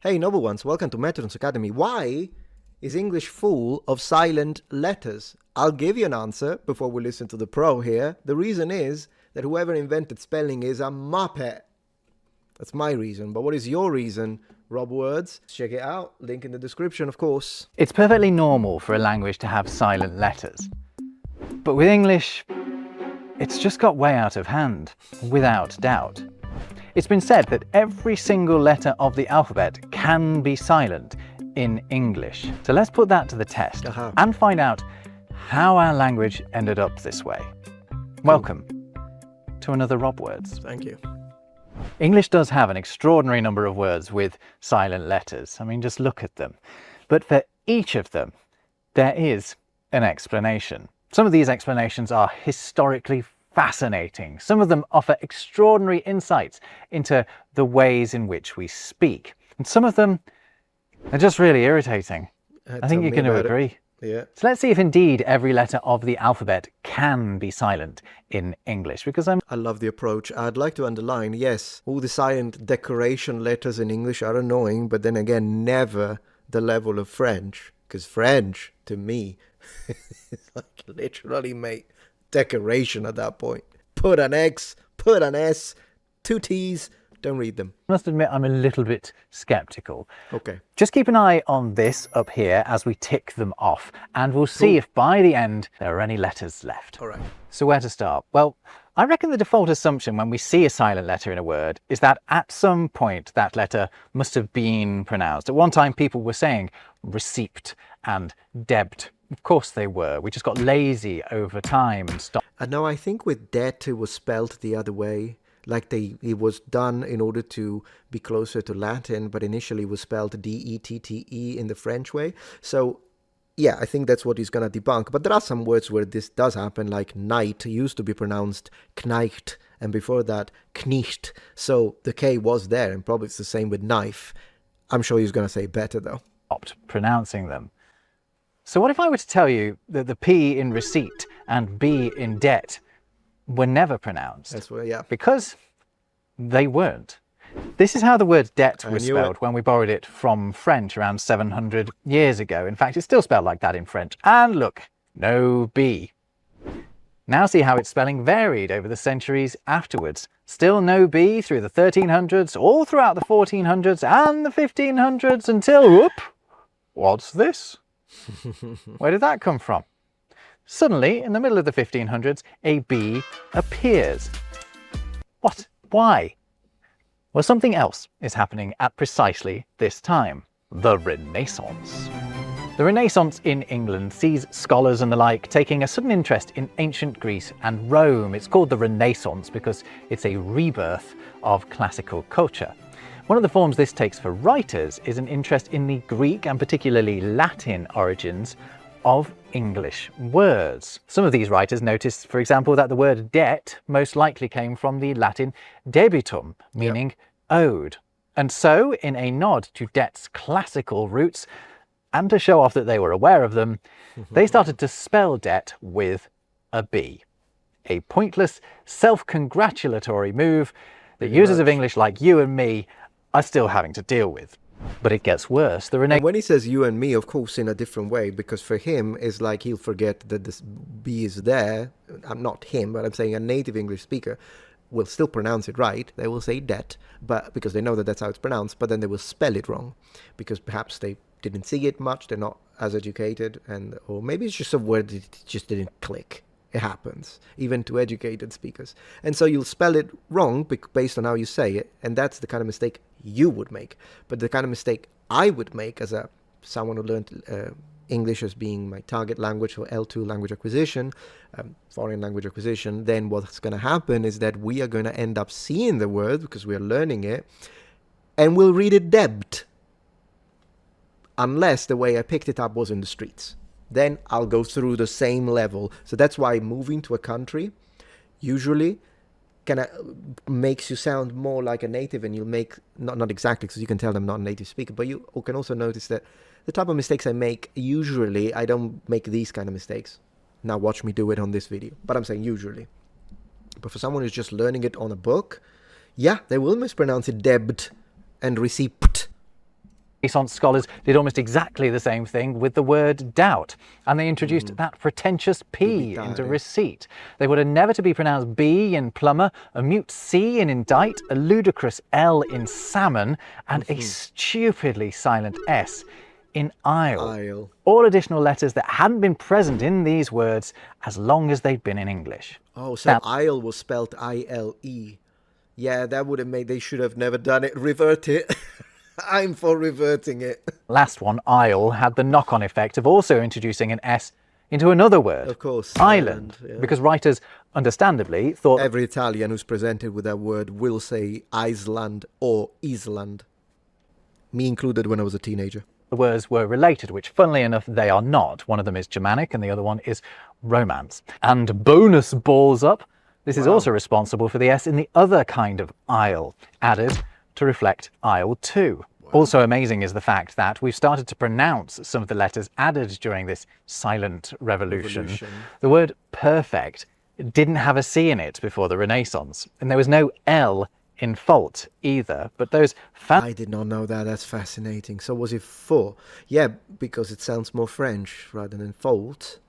Hey noble ones, welcome to Metatron's Academy. Why is English full of silent letters? I'll give you an answer before we listen to the pro here. The reason is that whoever invented spelling is a muppet. That's my reason. But what is your reason, RobWords? Check it out. Link in the description, of course. It's perfectly normal for a language to have silent letters. But with English, it's just got way out of hand, without doubt. It's been said that every single letter of the alphabet can be silent in English. So let's put that to the test and find out how our language ended up this way. Welcome to another RobWords. Thank you. English does have an extraordinary number of words with silent letters. I mean, just look at them. But for each of them, there is an explanation. Some of these explanations are historically fascinating. Some of them offer extraordinary insights into the ways in which we speak. And some of them are just really irritating. I think you're going to agree. Yeah. So let's see if indeed every letter of the alphabet can be silent in English, because I love the approach. I'd like to underline, yes, all the silent decoration letters in English are annoying, but then again, never the level of French. Because French, to me, is like literally, mate, decoration at that point. Put an X, put an S, two T's, don't read them. I must admit I'm a little bit skeptical. Okay. Just keep an eye on this up here as we tick them off, and we'll see if by the end there are any letters left. All right. So where to start? Well, I reckon the default assumption when we see a silent letter in a word is that at some point that letter must have been pronounced. At one time people were saying receipt and debt. Of course they were. We just got lazy over time and stopped. No, I think with debt it was spelled the other way. Like it was done in order to be closer to Latin, but initially was spelled D-E-T-T-E in the French way. So yeah, I think that's what he's going to debunk. But there are some words where this does happen, like night used to be pronounced kneicht, and before that knicht. So the K was there, and probably it's the same with knife. I'm sure he's going to say better though. Stopped pronouncing them. So what if I were to tell you that the P in receipt and B in debt were never pronounced? That's what, yeah. Because they weren't. This is how the word debt was spelled when we borrowed it from French around 700 years ago. In fact, it's still spelled like that in French. And look, no B. Now see how its spelling varied over the centuries afterwards. Still no B through the 1300s, all throughout the 1400s and the 1500s until, whoop, what's this? Where did that come from? Suddenly, in the middle of the 1500s, a B appears. What? Why? Well, something else is happening at precisely this time. The Renaissance. The Renaissance in England sees scholars and the like taking a sudden interest in ancient Greece and Rome. It's called the Renaissance because it's a rebirth of classical culture. One of the forms this takes for writers is an interest in the Greek and particularly Latin origins of English words. Some of these writers noticed, for example, that the word debt most likely came from the Latin debitum, meaning owed. And so, in a nod to debt's classical roots, and to show off that they were aware of them, they started to spell debt with a B. A pointless, self-congratulatory move that users of English like you and me are still having to deal with. But it gets worse. And when he says you and me, of course, in a different way, because for him, it's like he'll forget that this B is there. I'm not him, but I'm saying a native English speaker will still pronounce it right. They will say debt, but because they know that that's how it's pronounced, but then they will spell it wrong because perhaps they didn't see it much. They're not as educated, or maybe it's just a word that just didn't click. It happens, even to educated speakers. And so you'll spell it wrong based on how you say it, and that's the kind of mistake you would make. But the kind of mistake I would make as someone who learned English as being my target language, or L2 language acquisition, foreign language acquisition, then what's going to happen is that we are going to end up seeing the word, because we are learning it, and we'll read it debt, unless the way I picked it up was in the streets. Then I'll go through the same level. So that's why moving to a country usually makes you sound more like a native, and you'll make, not exactly, because you can tell I'm not a native speaker, but you can also notice that the type of mistakes I make, usually I don't make these kind of mistakes. Now watch me do it on this video. But I'm saying usually. But for someone who's just learning it on a book, yeah, they will mispronounce it debt and receipt. Renaissance scholars did almost exactly the same thing with the word doubt, and they introduced that pretentious P into receipt. They would never to be pronounced B in plumber, a mute C in indict, a ludicrous L in salmon, and a stupidly silent S in isle. All additional letters that hadn't been present in these words as long as they'd been in English. Oh, so isle was spelled I-L-E. Yeah, that would have made, they should have never done it. Revert it. I'm for reverting it. Last one, isle, had the knock-on effect of also introducing an S into another word. Of course. Island. Yeah. Because writers, understandably, thought every Italian who's presented with that word will say Iceland or Island. Me included when I was a teenager. the words were related, which funnily enough they are not. One of them is Germanic and the other one is Romance. And bonus balls up, this is also responsible for the S in the other kind of isle, added to reflect isle 2. Also amazing is the fact that we've started to pronounce some of the letters added during this silent revolution. The word perfect didn't have a C in it before the Renaissance, and there was no L in fault either, but those I did not know that. That's fascinating. So was it for? Yeah, because it sounds more French rather than fault.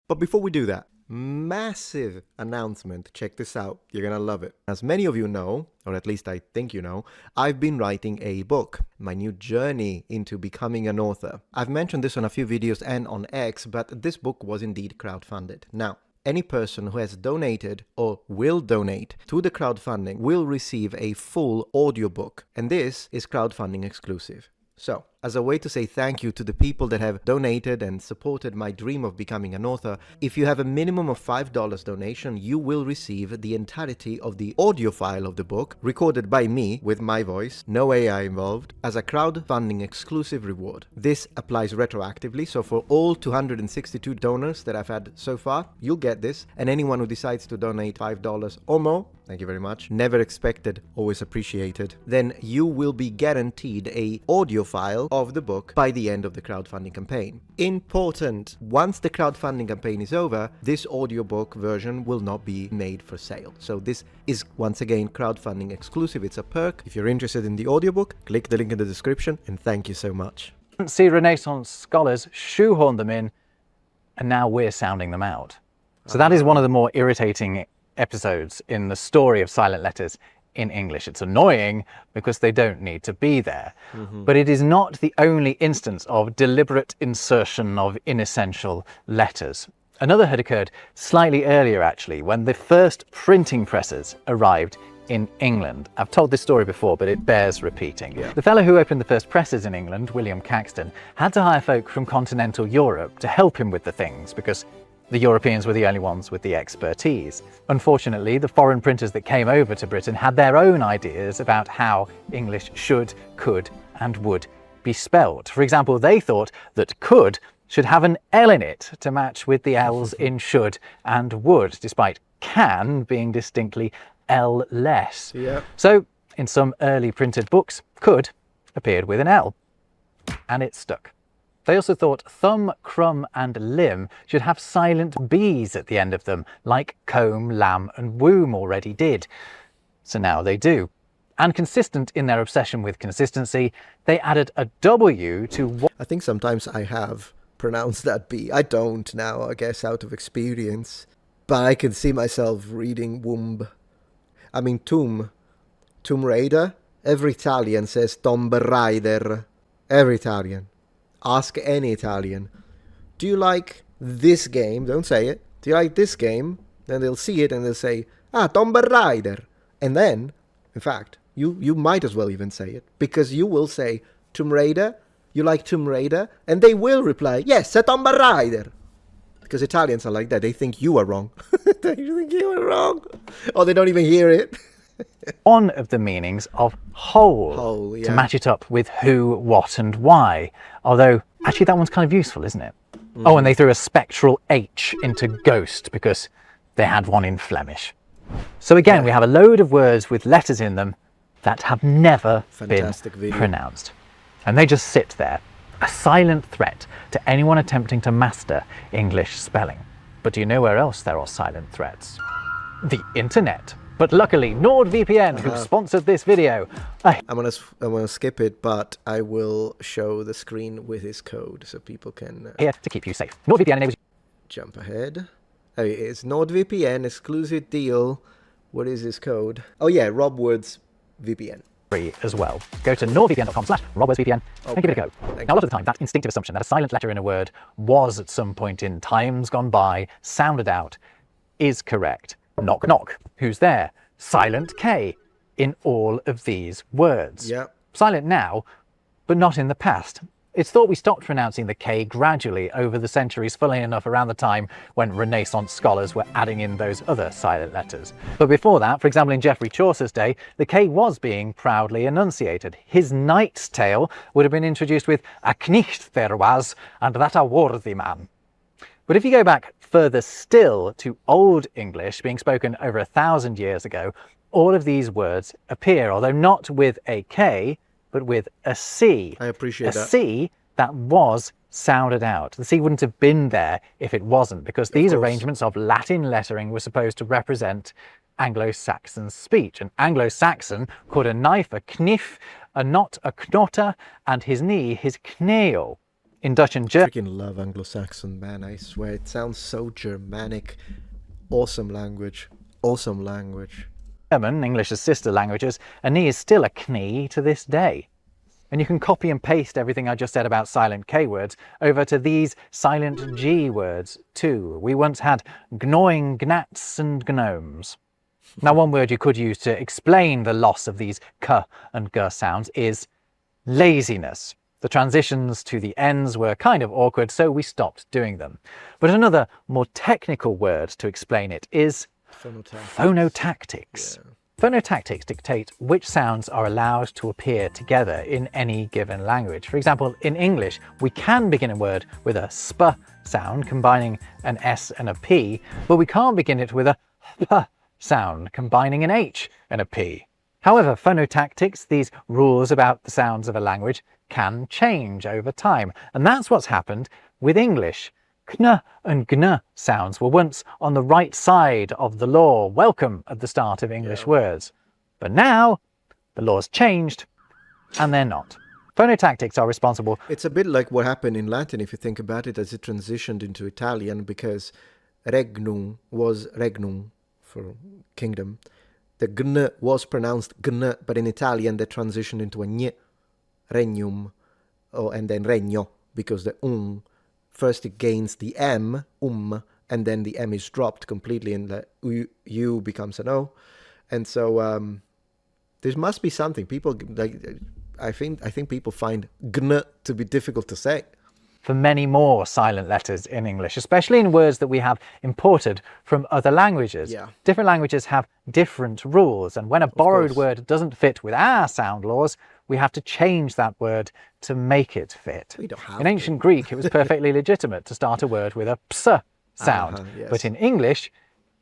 But before we do that, massive announcement. Check this out. You're gonna love it. As many of you know, or at least I think you know, I've been writing a book, my new journey into becoming an author. I've mentioned this on a few videos and on X, but this book was indeed crowdfunded. Now, any person who has donated or will donate to the crowdfunding will receive a full audiobook, and this is crowdfunding exclusive. So, as a way to say thank you to the people that have donated and supported my dream of becoming an author, if you have a minimum of $5 donation, you will receive the entirety of the audio file of the book, recorded by me with my voice, no AI involved, as a crowdfunding exclusive reward. This applies retroactively, so for all 262 donors that I've had so far, you'll get this, and anyone who decides to donate $5 or more, thank you very much, never expected, always appreciated, then you will be guaranteed a audio file of the book by the end of the crowdfunding campaign. Important, once the crowdfunding campaign is over, this audiobook version will not be made for sale. So this is once again crowdfunding exclusive. It's a perk. If you're interested in the audiobook, click the link in the description, and thank you so much. See, Renaissance scholars shoehorned them in, and now we're sounding them out. So that is one of the more irritating episodes in the story of silent letters in English. It's annoying because they don't need to be there. But it is not the only instance of deliberate insertion of inessential letters. Another had occurred slightly earlier, actually, when the first printing presses arrived in England. I've told this story before, but it bears repeating. The fellow who opened the first presses in England, William Caxton, had to hire folk from continental Europe to help him with the things because the Europeans were the only ones with the expertise. Unfortunately, the foreign printers that came over to Britain had their own ideas about how English should, could, and would be spelled. For example, they thought that could should have an L in it to match with the L's in should and would, despite can being distinctly L-less. So, in some early printed books, could appeared with an L, and it stuck. They also thought thumb, crumb, and limb should have silent B's at the end of them, like comb, lamb, and womb already did. So now they do. And consistent in their obsession with consistency, they added a W to what... I think sometimes I have pronounced that B. I don't now, I guess, out of experience. But I can see myself reading womb. I mean, Tomb Raider. Every Italian says Tomb Raider. Every Italian. Ask any Italian, do you like this game? Don't say it. Do you like this game? Then they'll see it and they'll say, Tomb Raider. And then, in fact, you might as well even say it, because you will say, Tomb Raider, you like Tomb Raider? And they will reply, yes, a Tomb Raider. Because Italians are like that. They think you are wrong. They think you are wrong. Or they don't even hear it. One of the meanings of whole, to match it up with who, what, and why. Although, actually, that one's kind of useful, isn't it? Oh, and they threw a spectral H into ghost because they had one in Flemish. So again, we have a load of words with letters in them that have never been pronounced. And they just sit there, a silent threat to anyone attempting to master English spelling. But do you know where else there are silent threats? The internet. But luckily, NordVPN, who sponsored this video, I'm gonna skip it, but I will show the screen with his code so people can here to keep you safe. NordVPN enables jump ahead. Oh, it's NordVPN exclusive deal. What is his code? Oh yeah, RobWords VPN. free as well. Go to nordvpn.com/RobWordsVPN and give it a go. Now, a lot of the time, that instinctive assumption that a silent letter in a word was at some point in times gone by sounded out is correct. Knock, knock. Who's there? Silent K in all of these words. Yep. Silent now, but not in the past. It's thought we stopped pronouncing the K gradually over the centuries, funnily enough around the time when Renaissance scholars were adding in those other silent letters. But before that, for example in Geoffrey Chaucer's day, the K was being proudly enunciated. His Knight's Tale would have been introduced with "A knicht there was, and that a worthy man." But if you go back further still to Old English, being spoken over 1,000 years ago, all of these words appear, although not with a K, but with a C. I appreciate that. A C that was sounded out. The C wouldn't have been there if it wasn't, because these arrangements of Latin lettering were supposed to represent Anglo-Saxon speech. An Anglo-Saxon called a knife a kniff, a knot a knotter, and his knee his knail. In Dutch and German, Freaking love Anglo-Saxon, man. I swear, it sounds so Germanic. Awesome language. Awesome language. English as sister languages, a knee is still a knee to this day. And you can copy and paste everything I just said about silent K words over to these silent G words too. We once had gnawing gnats and gnomes. Now, one word you could use to explain the loss of these K and G sounds is laziness. The transitions to the ends were kind of awkward, so we stopped doing them. But another more technical word to explain it is phonotactics. Yeah. Phonotactics dictate which sounds are allowed to appear together in any given language. For example, in English, we can begin a word with a sp sound, combining an S and a P, but we can't begin it with a p sound, combining an H and a P. However, phonotactics, these rules about the sounds of a language, can change over time. And that's what's happened with English. Kn and gn sounds were once on the right side of the law, welcome at the start of English words. But now, the law's changed, and they're not. Phonotactics are responsible. It's a bit like what happened in Latin, if you think about it, as it transitioned into Italian, because regnum was regnum, for kingdom. The gn was pronounced gn, but in Italian they transitioned into a gn, regnum, and then regno, because the first it gains the m, and then the m is dropped completely, and the u becomes an o. And so there must be something. People like, I think people find gn to be difficult to say. For many more silent letters in English, especially in words that we have imported from other languages. Yeah. Different languages have different rules, and when a borrowed word doesn't fit with our sound laws, we have to change that word to make it fit. We don't have in ancient Greek, it was perfectly legitimate to start a word with a ps sound, yes. but in English,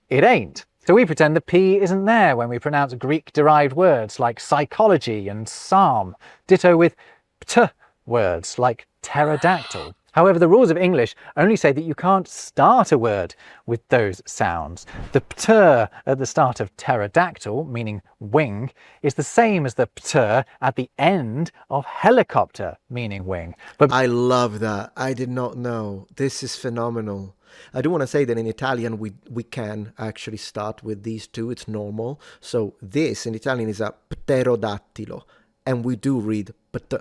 it ain't. So we pretend the P isn't there when we pronounce Greek-derived words like psychology and psalm. Ditto with pt words like pterodactyl. However, the rules of English only say that you can't start a word with those sounds. The pter at the start of pterodactyl, meaning wing, is the same as the pter at the end of helicopter, meaning wing. But I love that. I did not know. This is phenomenal. I do want to say that in Italian we can actually start with these two. It's normal. So this in Italian is a pterodattilo, and we do read pt.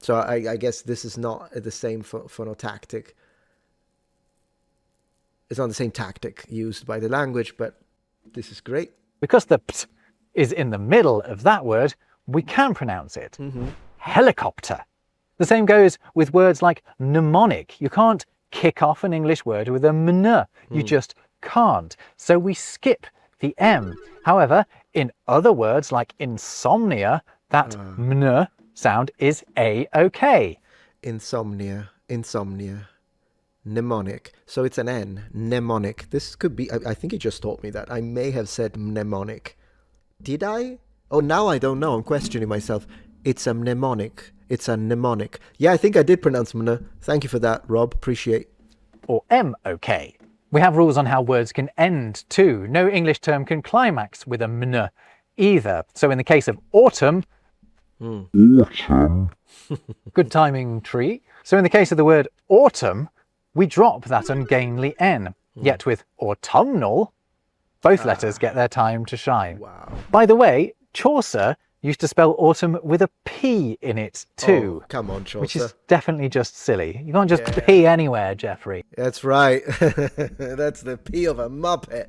So I guess this is not the same phonotactic. It's not the same tactic used by the language, but this is great. because the pt is in the middle of that word, we can pronounce it. Helicopter. The same goes with words like mnemonic. You can't kick off an English word with a mn. You just can't. So we skip the M. However, in other words like insomnia, that mn sound is A-OK. Insomnia. Mnemonic. So it's an N. Mnemonic. This could be, I think he just taught me that. I may have said mnemonic. Did I? Oh, now I don't know. I'm questioning myself. It's a mnemonic. It's a mnemonic. Yeah, I think I did pronounce mn. Thank you for that, Rob. Appreciate. Or M-OK. We have rules on how words can end too. No English term can climax with a mn either. So in the case of autumn, autumn. Good timing, tree. So in the case of the word autumn, we drop that ungainly N. Yet with autumnal, both letters get their time to shine. Wow. By the way, Chaucer used to spell autumn with a P in it too. Oh, come on, Chaucer. Which is definitely just silly. You can't just P anywhere, Jeffrey. That's right. That's the P of a Muppet.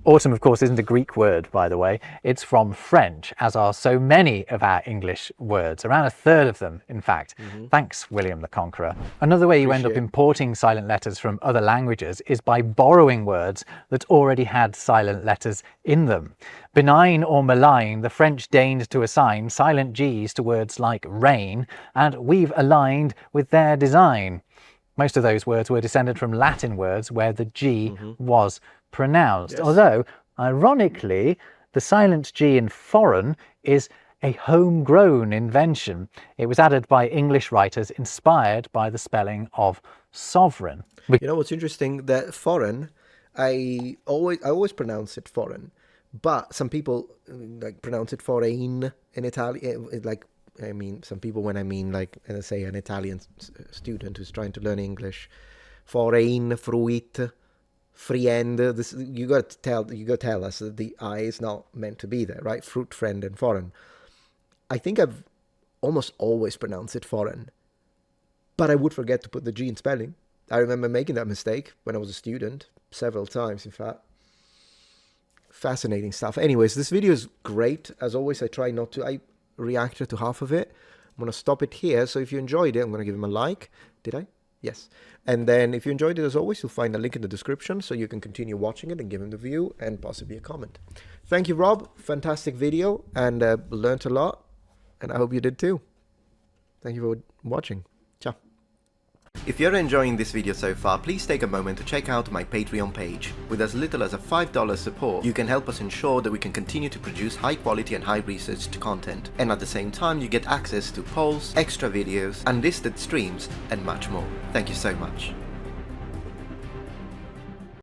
Autumn, of course, isn't a Greek word, by the way. It's from French, as are so many of our English words, around a third of them, in fact. Thanks, William the Conqueror. Another way you end up importing silent letters from other languages is by borrowing words that already had silent letters in them. Benign or malign, the French deigned to assign silent G's to words like rain, and we've aligned with their design. Most of those words were descended from Latin words where the G was pronounced. Although, ironically, the silent G in foreign is a homegrown invention. It was added by English writers inspired by the spelling of sovereign. You know what's interesting? That foreign, I always pronounce it foreign, but some people like pronounce it foreign in Italian. I mean, some people, when I mean, like, let's say an Italian student who's trying to learn English, foreign, fruit, friend. This you got to tell us that the I is not meant to be there, right? Fruit, friend, and foreign. I think I've almost always pronounced it foreign, but I would forget to put the G in spelling. I remember making that mistake when I was a student, several times, in fact. Fascinating stuff. Anyways, this video is great. As always, I try not to. I reacted to half of it. I'm going to stop it here. So if you enjoyed it, I'm going to give him a like. Did I? Yes. And then if you enjoyed it, as always, you'll find a link in the description so you can continue watching it and give him the view and possibly a comment. Thank you, Rob. Fantastic video, and learned a lot. And I hope you did too. Thank you for watching. Ciao. If you're enjoying this video so far, please take a moment to check out my Patreon page. With as little as a $5 support, you can help us ensure that we can continue to produce high quality and high researched content. And at the same time, you get access to polls, extra videos, unlisted streams, and much more. Thank you so much.